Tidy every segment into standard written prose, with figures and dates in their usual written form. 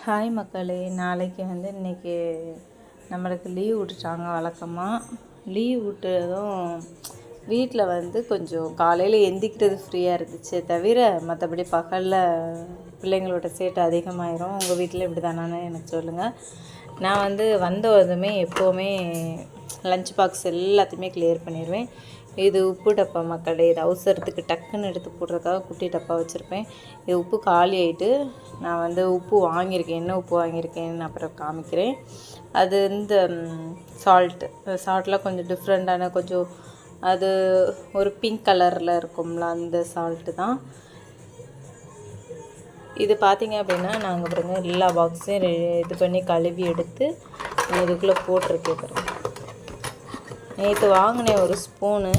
Hi மக்களே, நாளைக்கு இன்றைக்கி நம்மளுக்கு லீவ் விட்டுட்டாங்க. வழக்கமாக லீவ் விட்டதும் வீட்டில் கொஞ்சம் காலையில் எந்திக்கிறது ஃப்ரீயாக இருந்துச்சு. தவிர மற்றபடி பகலில் பிள்ளைங்களோட சேட்டை அதிகமாகிடும். உங்கள் வீட்டில் இப்படி தானான்னு எனக்கு சொல்லுங்கள். நான் வந்ததுமே எப்போவுமே லஞ்ச் பாக்ஸ் எல்லாத்தையுமே கிளியர் பண்ணிடுவேன். இது உப்பு டப்பா மக்களே. இது அவசரத்துக்கு டக்குன்னு எடுத்து போடுறதுக்காக குட்டி டப்பா வச்சுருப்பேன். இது உப்பு காலி ஆகிட்டு நான் உப்பு வாங்கியிருக்கேன். என்ன உப்பு வாங்கியிருக்கேன்னு அப்புறம் காமிக்கிறேன். அது இந்த சால்ட்டில் கொஞ்சம் டிஃப்ரெண்ட்டான கொஞ்சம் அது ஒரு பிங்க் கலரில் இருக்கும்ல, அந்த சால்ட்டு தான் இது. பார்த்திங்க அப்படின்னா நாங்கள் பாருங்க எல்லா பாக்ஸையும் இது பண்ணி கழுவி எடுத்து இதுக்குள்ளே போட்டிருக்கேன். பாருங்க, நேற்று வாங்கினேன் ஒரு ஸ்பூனு,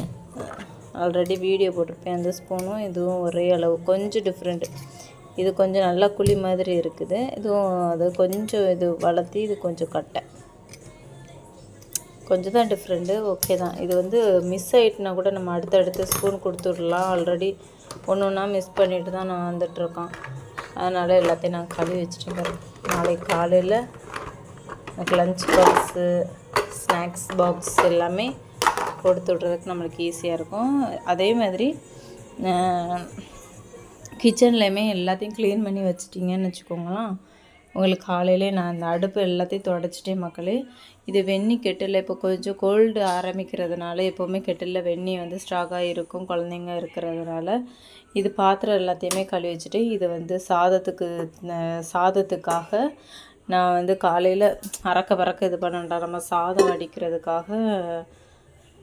ஆல்ரெடி வீடியோ போட்டிருப்பேன். அந்த ஸ்பூனும் இதுவும் ஒரே அளவு, கொஞ்சம் டிஃப்ரெண்ட்டு. இது கொஞ்சம் நல்லா குழி மாதிரி இருக்குது. இதுவும் அது கொஞ்சம் இது வளர்த்தி, இது கொஞ்சம் கட்டை, கொஞ்சம் தான் டிஃப்ரெண்ட்டு. ஓகே தான். இது மிஸ் ஆகிட்டுனா கூட நம்ம அடுத்தடுத்து ஸ்பூன் கொடுத்துடலாம். ஆல்ரெடி ஒன்று ஒன்றா மிஸ் பண்ணிட்டு தான் நான் வந்துட்டுருக்கோம். அதனால் எல்லாத்தையும் நான் கழுவி வச்சுட்டு நாளைக்கு காலையில் எனக்கு லஞ்ச் பாக்ஸு, ஸ்நாக்ஸ் பாக்ஸ் எல்லாமே கொடுத்து விட்றதுக்கு நம்மளுக்கு ஈஸியாக இருக்கும். அதே மாதிரி கிச்சன்லேயுமே எல்லாத்தையும் க்ளீன் பண்ணி வச்சிட்டிங்கன்னு வச்சுக்கோங்களேன், உங்களுக்கு காலையிலே நான் அந்த அடுப்பு எல்லாத்தையும் தொடச்சிட்டேன் மக்களே. இது வெந்நி கெட்டில் இப்போ கொஞ்சம் கோல்டு ஆரம்பிக்கிறதுனால எப்போவுமே கெட்டிலில் வெந்நி ஸ்டாக்காக இருக்கும், குழந்தைங்க இருக்கிறதுனால. இது பாத்திரம் எல்லாத்தையுமே கழுவி வச்சுட்டு இது சாதத்துக்காக நான் காலையில் பறக்க இது பண்ண நம்ம சாதம் வடிக்கிறதுக்காக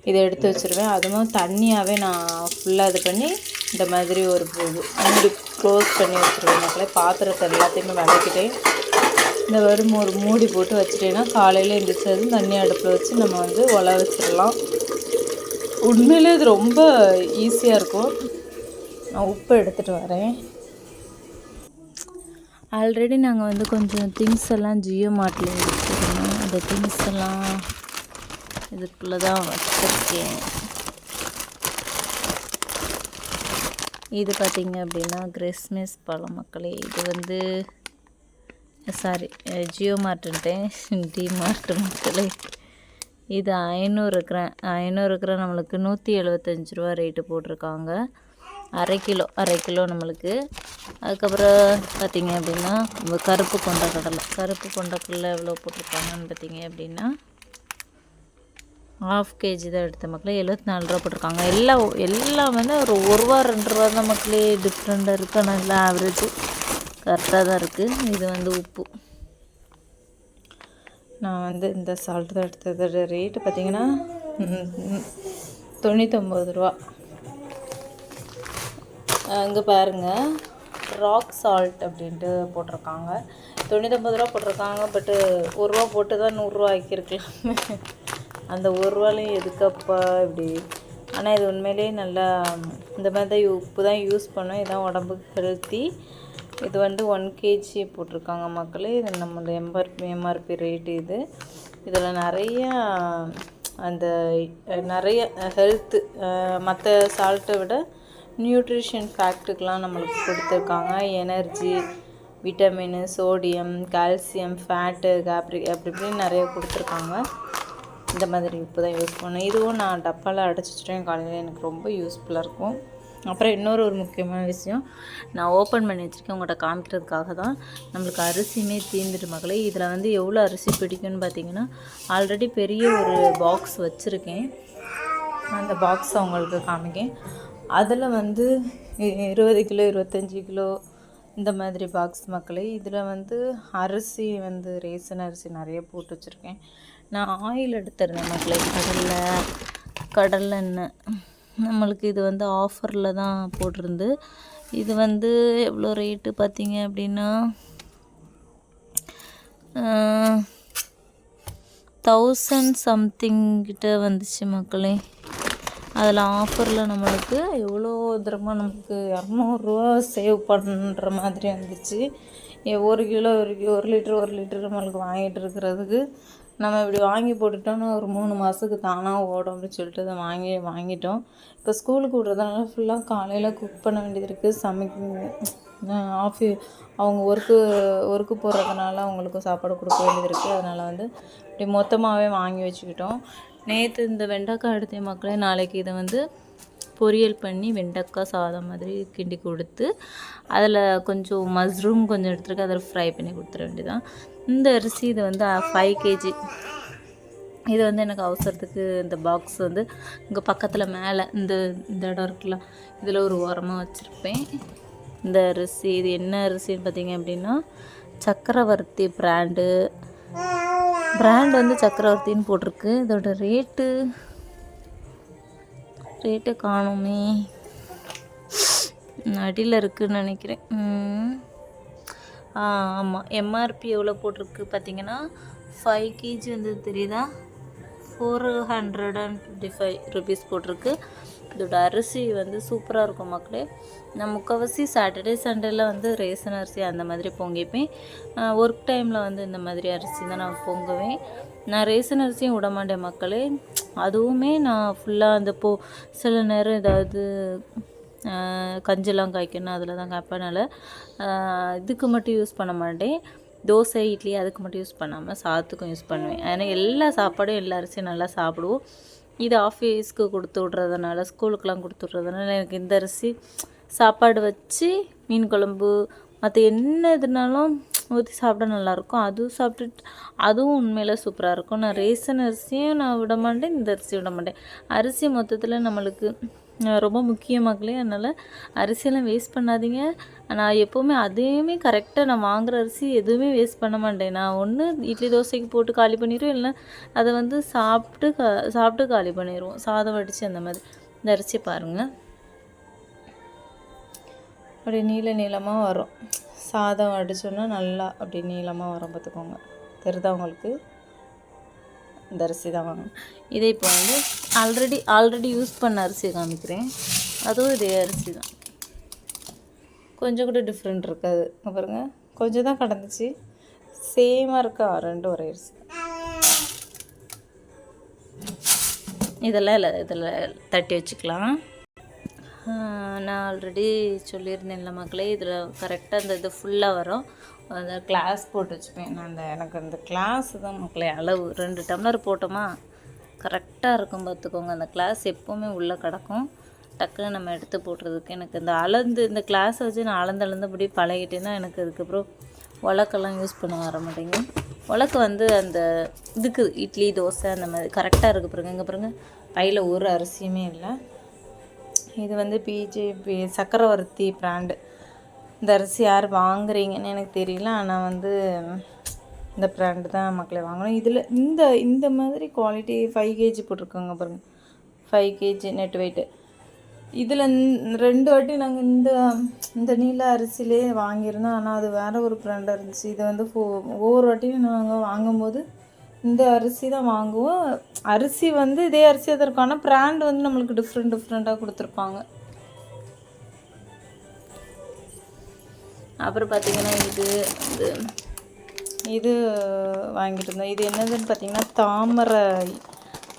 இதை எடுத்து வச்சுருவேன். அதுவும் தண்ணியாகவே நான் ஃபுல்லாக இது பண்ணி இந்த மாதிரி ஒரு மூடி க்ளோஸ் பண்ணி வச்சுருவேன் மக்களே. பாத்திரத்தை எல்லாத்தையுமே விளக்கிட்டேன். இந்த ஒரு மூடி போட்டு வச்சுட்டேன்னா காலையில் எழுந்திரிச்சது தண்ணி அடுப்பில் வச்சு நம்ம உல வச்சிடலாம். உண்மையிலே இது ரொம்ப ஈஸியாக இருக்கும். நான் உப்பு எடுத்துகிட்டு வரேன். ஆல்ரெடி நாங்கள் கொஞ்சம் திங்ஸ் எல்லாம் ஜியோ மார்ட்டில் வச்சுருந்தோம். அந்த திங்ஸ் எல்லாம் இதுக்குள்ளே தான் வச்சுருக்கேன். இது பார்த்திங்க அப்படின்னா கிறிஸ்மஸ் பழம் மக்களே. இது சாரி ஜியோ மார்ட்டுன்ட்டேன், டி மார்ட்டு மக்களே. இது 500 கிராம் நம்மளுக்கு 175 ரூபா ரேட்டு போட்டிருக்காங்க. அரை கிலோ நம்மளுக்கு. அதுக்கப்புறம் பார்த்திங்க அப்படின்னா கருப்பு கொண்டக்கடலை எவ்வளோ போட்டிருக்காங்கன்னு பார்த்திங்க அப்படின்னா 1/2 kg தான் எடுத்த மக்களே. 74 ரூபா போட்டிருக்காங்க. எல்லாம் ஒரு ரூபா 2 ரூபா தான் மக்களே டிஃப்ரெண்ட்டாக இருக்குது. ஆனால் எல்லாம் ஆவரேஜு கரெக்டாக தான் இருக்குது. இது உப்பு நான் இந்த சால்ட்டு தான் எடுத்ததோட ரேட்டு பார்த்திங்கன்னா 99 ரூபா. அங்கே பாருங்கள், ராக் சால்ட் அப்படின்ட்டு போட்டிருக்காங்க. 99 ரூபா போட்டிருக்காங்க. பட்டு 1 ரூபா போட்டு தான் 100 ரூபா ஆக்கியிருக்கலாமே. அந்த 1 ரூபாலையும் எதுக்கப்பா இப்படி. ஆனால் இது உண்மையிலே நல்லா இந்த மாதிரி தான் உப்பு தான் யூஸ் பண்ணோம். இதுதான் உடம்புக்கு ஹெல்த்தி. இது 1 kg போட்டிருக்காங்க மக்களே. இது நம்மளோட எம்ஆர்பி ரேட்டு. இதில் நிறைய ஹெல்த்து மற்ற சால்ட்டை விட நியூட்ரிஷன் ஃபேக்ட்டுக்கெலாம் நம்மளுக்கு கொடுத்துருக்காங்க. Energy, vitamin, sodium, calcium, fat, அப்படி இப்படின்னு நிறைய கொடுத்துருக்காங்க. இந்த மாதிரி உப்பு தான் யூஸ் பண்ணேன். இதுவும் நான் டப்பாவில் அடைச்சி வச்சுட்டேன். காலையில் எனக்கு ரொம்ப யூஸ்ஃபுல்லாக இருக்கும். அப்புறம் இன்னொரு முக்கியமான விஷயம் நான் ஓப்பன் பண்ணி வச்சுருக்கேன், உங்கள்கிட்ட காமிக்கிறதுக்காக தான். நம்மளுக்கு அரிசியுமே தீந்துட்டு மக்களே. இதில் எவ்வளோ அரிசி பிடிக்கும்னு பார்த்தீங்கன்னா, ஆல்ரெடி பெரிய ஒரு பாக்ஸ் வச்சுருக்கேன். அந்த பாக்ஸை உங்களுக்கு காமிக்கேன். அதில் 20 கிலோ 25 கிலோ இந்த மாதிரி பாக்ஸ் மக்களே. இதில் அரிசி ரேசன் அரிசி நிறைய போட்டு வச்சுருக்கேன். நான் ஆயில் எடுத்துருந்தேன் மக்களே, கடலை எண்ணெய். நம்மளுக்கு இது ஆஃபரில் தான் போட்டிருந்து. இது எவ்வளோ ரேட்டு பார்த்தீங்க அப்படின்னா 1000 சம்திங் கிட்ட வந்துச்சு மக்களே. அதில் ஆஃபரில் நம்மளுக்கு எவ்வளோ தூரமாக நமக்கு 200 ரூபா சேவ் பண்ணுற மாதிரி வந்துச்சு. 1 கிலோ 1 லிட்டர் நம்மளுக்கு வாங்கிட்டு இருக்கிறதுக்கு நம்ம இப்படி வாங்கி போட்டுட்டோன்னா ஒரு 3 மாதத்துக்கு தானாக ஓடும் அப்படின்னு சொல்லிட்டு அதை வாங்கிட்டோம். இப்போ ஸ்கூலுக்கு விட்றதுனால ஃபுல்லாக காலையில் குக் பண்ண வேண்டியது இருக்குது. அவங்க ஒர்க்கு போகிறதுனால அவங்களுக்கு சாப்பாடு கொடுக்க வேண்டியது இருக்குது. அதனால் வந்து இப்படி மொத்தமாகவே வாங்கி வச்சுக்கிட்டோம். நேற்று இந்த வெண்டைக்காய் எடுத்த மக்களே, நாளைக்கு இதை வந்து பொரியல் பண்ணி வெண்டைக்காய் சாதம் மாதிரி கிண்டி கொடுத்து அதில் கொஞ்சம் மஷ்ரூம் கொஞ்சம் எடுத்துருக்கு, அதில் ஃப்ரை பண்ணி கொடுத்துட வேண்டியதான். இந்த அரிசி இது வந்து 5 kg. இது வந்து எனக்கு அவசரத்துக்கு இந்த பாக்ஸ் வந்து இங்கே பக்கத்தில் மேலே இந்த இடம் இருக்குல்ல, இதில் ஒரு ஓரமாக வச்சுருப்பேன். இந்த அரிசி இது என்ன அரிசின்னு பார்த்தீங்க அப்படின்னா சக்கரவர்த்தி பிராண்டு வந்து சக்கரவர்த்தின்னு போட்டிருக்கு. இதோட ரேட்டு காணுமே, அடியில் இருக்குதுன்னு நினைக்கிறேன். ஆமாம், எம்ஆர்பி எவ்வளோ போட்டிருக்கு பார்த்தீங்கன்னா 5 kg வந்து தெரியுதா, 425 rupees போட்டிருக்கு. இதோட அரிசி வந்து சூப்பராக இருக்கும் மக்களே. நான் முக்கால்வாசி சாட்டர்டே சண்டேல வந்து ரேஷன் அரிசி அந்த மாதிரி பொங்கிப்பேன். ஒர்க் டைமில் வந்து இந்த மாதிரி அரிசி தான் நான் பொங்குவேன். நான் ரேஷன் அரிசியும் விட மாட்டேன் மக்களே. அதுவுமே நான் ஃபுல்லாக அந்த சில நேரம் ஏதாவது கஞ்செல்லாம் காய்க்கணும் அதில் தான் காய்ப்பனால இதுக்கு மட்டும் யூஸ் பண்ண மாட்டேன். தோசை இட்லி அதுக்கு மட்டும் யூஸ் பண்ணாமல் சாதத்துக்கும் யூஸ் பண்ணுவேன். ஏன்னா எல்லா சாப்பாடும் எல்லா அரிசியும் நல்லா சாப்பிடுவோம். இது ஆஃபீஸ்க்கு கொடுத்து விட்றதுனால, ஸ்கூலுக்கெலாம் கொடுத்து விட்றதுனால எனக்கு இந்த அரிசி சாப்பாடு வச்சு மீன் குழம்பு மற்ற என்ன இதுனாலும் ஊற்றி சாப்பிட நல்லாயிருக்கும். அதுவும் உண்மையில் சூப்பராக இருக்கும். நான் ரேஷன் அரிசியும் நான் விட மாட்டேன், இந்த அரிசி விட மாட்டேன். அரிசி மொத்தத்தில் நம்மளுக்கு ரொம்ப முக்கியமாகலே. அதனால் அரிசியெல்லாம் வேஸ்ட் பண்ணாதீங்க. நான் எப்போவுமே அதையுமே கரெக்டாக நான் வாங்குகிற அரிசி எதுவுமே வேஸ்ட் பண்ண மாட்டேன். நான் ஒன்று இட்லி தோசைக்கு போட்டு காலி பண்ணிடுவேன், இல்லை அதை வந்து சாப்பிட்டு காலி பண்ணிடுவோம், சாதம் வடித்து அந்த மாதிரி. இந்த அரிசி பாருங்கள், அப்படி நீளமாக வரும். சாதம் அடித்தோன்னா நல்லா அப்படி நீளமாக வரும், பார்த்துக்கோங்க. தெரியுதா உங்களுக்கு? இந்த அரிசி தான் வாங்கணும். இதே இப்போ வந்து ஆல்ரெடி யூஸ் பண்ண அரிசியை காமிக்கிறேன். அதுவும் இதே அரிசி தான், கொஞ்சம் கூட டிஃப்ரெண்ட் இருக்காது. பாருங்கள், கொஞ்சம் தான் கடந்துச்சு, சேமாக இருக்கா, ரெண்டும் ஒரே அரிசி. இதெல்லாம் தட்டி வச்சுக்கலாம். நான் ஆல்ரெடி சொல்லியிருந்தேன்ல மக்களே, இதில் கரெக்டாக அந்த இது ஃபுல்லாக வரும். அந்த கிளாஸ் போட்டு வச்சுப்பேன் நான். எனக்கு அந்த கிளாஸ் தான் மக்களே அளவு. 2 டம்ளர் போட்டோமா கரெக்டாக இருக்கும், பார்த்துக்கோங்க. அந்த கிளாஸ் எப்போவுமே உள்ளே கிடக்கும், டக்குன்னு நம்ம எடுத்து போடுறதுக்கு. எனக்கு இந்த கிளாஸை வச்சு நான் அளந்தபடி பழகிட்டேன்னா எனக்கு அதுக்கப்புறம் உலக்கெல்லாம் யூஸ் பண்ண வர மாட்டேங்க. உலக்கு வந்து அந்த இதுக்கு இட்லி தோசை அந்த மாதிரி கரெக்டாக இருக்குது. பாருங்க, இங்கே பாருங்கள், பையில் ஒரு அரிசியுமே இல்லை. இது வந்து பிஜேபி சக்கரவர்த்தி பிராண்டு. இந்த அரிசி யார் வாங்குறீங்கன்னு எனக்கு தெரியல, ஆனால் வந்து இந்த பிராண்டு தான் மக்களே வாங்கணும். இதில் இந்த மாதிரி குவாலிட்டி 5 kg போட்டிருக்காங்க பாருங்கள், 5 kg நெட் வெயிட்டு. இதில் 2 வாட்டி நாங்கள் இந்த நீல அரிசிலே வாங்கியிருந்தோம், ஆனால் அது வேறு ஒரு பிராண்டாக இருந்துச்சு. இது வந்து ஒவ்வொரு வாட்டியும் நாங்கள் வாங்கும்போது இந்த அரிசி தான் வாங்குவோம். அரிசி வந்து இதே அரிசியாக தான் இருக்கும், ஆனால் பிராண்ட் வந்து நம்மளுக்கு டிஃப்ரெண்ட்டாக கொடுத்துருப்பாங்க. அப்புறம் பார்த்திங்கன்னா இது வாங்கிட்டு இருந்தோம். இது என்னதுன்னு பார்த்திங்கன்னா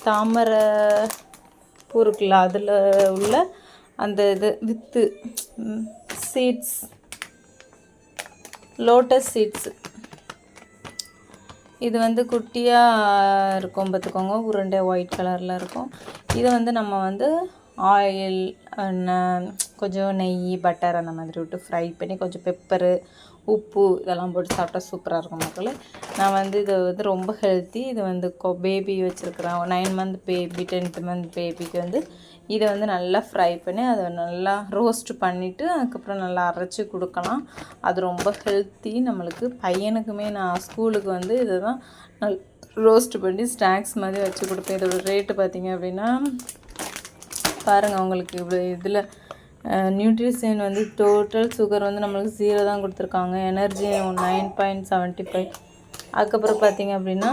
தாமரை பூ இருக்குல்ல, அதில் உள்ள அந்த இது வித்து சீட்ஸ், லோட்டஸ் சீட்ஸு. இது வந்து குட்டியாக இருக்கும், பார்த்துக்கோங்க, உருண்டை ஒயிட் கலரில் இருக்கும். இதை வந்து நம்ம வந்து ஆயில், கொஞ்சம் நெய், பட்டர் அந்த மாதிரி விட்டு ஃப்ரை பண்ணி கொஞ்சம் பெப்பரு, உப்பு இதெல்லாம் போட்டு சாப்பிட்டா சூப்பராக இருக்கும் மக்களே. நான் வந்து இது வந்து ரொம்ப ஹெல்த்தி. இது வந்து பேபி வச்சுருக்கிறேன், 9 month பேபி, 10th month பேபிக்கு வந்து இதை வந்து நல்லா ஃப்ரை பண்ணி அதை நல்லா ரோஸ்ட் பண்ணிவிட்டு அதுக்கப்புறம் நல்லா அரைச்சி கொடுக்கலாம். அது ரொம்ப ஹெல்த்தி நம்மளுக்கு. பையனுக்குமே நான் ஸ்கூலுக்கு வந்து இதை தான் ரோஸ்ட் பண்ணி ஸ்நாக்ஸ் மாதிரி வச்சு கொடுப்பேன். இதோட ரேட்டு பார்த்திங்க அப்படின்னா பாருங்கள், உங்களுக்கு இதில் நியூட்ரிஷன் வந்து டோட்டல் சுகர் வந்து நம்மளுக்கு 0 தான் கொடுத்துருக்காங்க. எனர்ஜி 9.75. அதுக்கப்புறம் பார்த்திங்க அப்படின்னா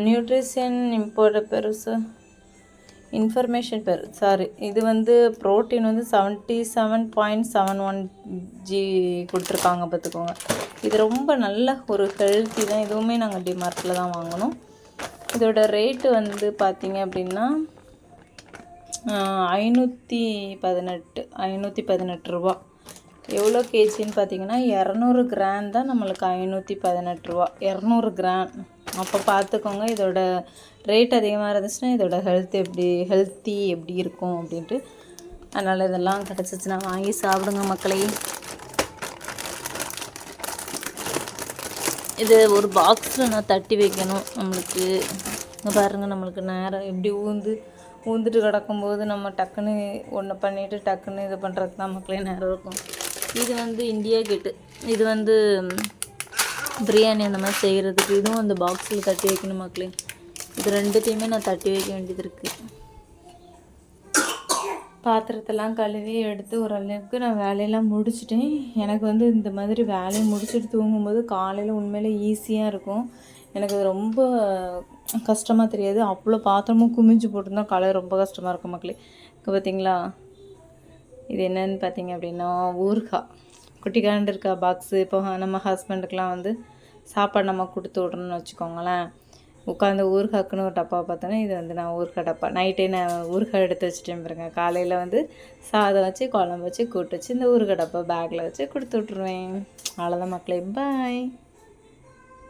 நியூட்ரிஷன் இது வந்து ப்ரோட்டீன் வந்து 77.71 g கொடுத்துருக்காங்க, பார்த்துக்கோங்க. இது ரொம்ப நல்ல ஒரு ஹெல்த்தி தான். இதுவுமே நாங்கள் டிமார்ட்டில் தான் வாங்கினோம். இதோட ரேட்டு வந்து பார்த்திங்க அப்படின்னா 518 ரூபா. எவ்வளோ கேஜின்னு பார்த்தீங்கன்னா 200 கிராம் தான் நம்மளுக்கு 518 ரூபா. 200 கிராம். அப்போ பார்த்துக்கோங்க இதோட ரேட் அதிகமாக இருந்துச்சுன்னா இதோட ஹெல்த்தி எப்படி இருக்கும் அப்படின்ட்டு. அதனால் இதெல்லாம் கிடச்சிச்சின்னா வாங்கி சாப்பிடுங்க மக்களே. இது ஒரு பாக்ஸில் நான் தட்டி வைக்கணும். நம்மளுக்கு பாருங்கள், நம்மளுக்கு நேரம் எப்படி ஊந்துட்டு கிடக்கும்போது நம்ம டக்குன்னு ஒன்று பண்ணிவிட்டு டக்குன்னு இது பண்ணுறதுக்கு தான் மக்களே நேரம் இருக்கும். இது வந்து இண்டியா கேட்டு, இது வந்து பிரியாணி அந்த மாதிரி செய்கிறதுக்கு. இதுவும் அந்த பாக்ஸில் தட்டி வைக்கணும் மக்களே. இது ரெண்டுத்தையுமே நான் தட்டி வைக்க வேண்டியது இருக்குது. பாத்திரத்தெல்லாம் கழுவி எடுத்து ஓரளவுக்கு நான் வேலையெல்லாம் முடிச்சிட்டேன். எனக்கு வந்து இந்த மாதிரி வேலையை முடிச்சுட்டு தூங்கும்போது காலையில் உண்மையிலே ஈஸியாக இருக்கும். எனக்கு அது ரொம்ப கஷ்டமாக தெரியாது. அவ்வளோ பாத்திரமும் குமிஞ்சு போட்டிருந்தா காலையில் ரொம்ப கஷ்டமாக இருக்கும் மக்களே. இப்போ பார்த்தீங்களா, இது என்னன்னு பார்த்தீங்க அப்படின்னா ஊறுகாய். குட்டிக்காண்டு இருக்கா பாக்ஸு. இப்போ நம்ம ஹஸ்பண்டுக்கெலாம் வந்து சாப்பாடு நம்ம கொடுத்து விட்றோன்னு வச்சுக்கோங்களேன், உட்காந்து ஊறுகாய்க்குன்னு ஒரு டப்பா பார்த்தோன்னா இது வந்து நான் ஊறுகாய் டப்பா. நைட்டே நான் ஊறுகாய் எடுத்து வச்சுட்டேன் பாருங்க. காலையில் வந்து சாதம் வச்சு குழம்பு வச்சு கூட்டு வச்சு இந்த ஊறுகாய் டப்பா பேக்கில் வச்சு கொடுத்து விட்ருவேன். அவ்வளோதான் மக்களே. பாய்.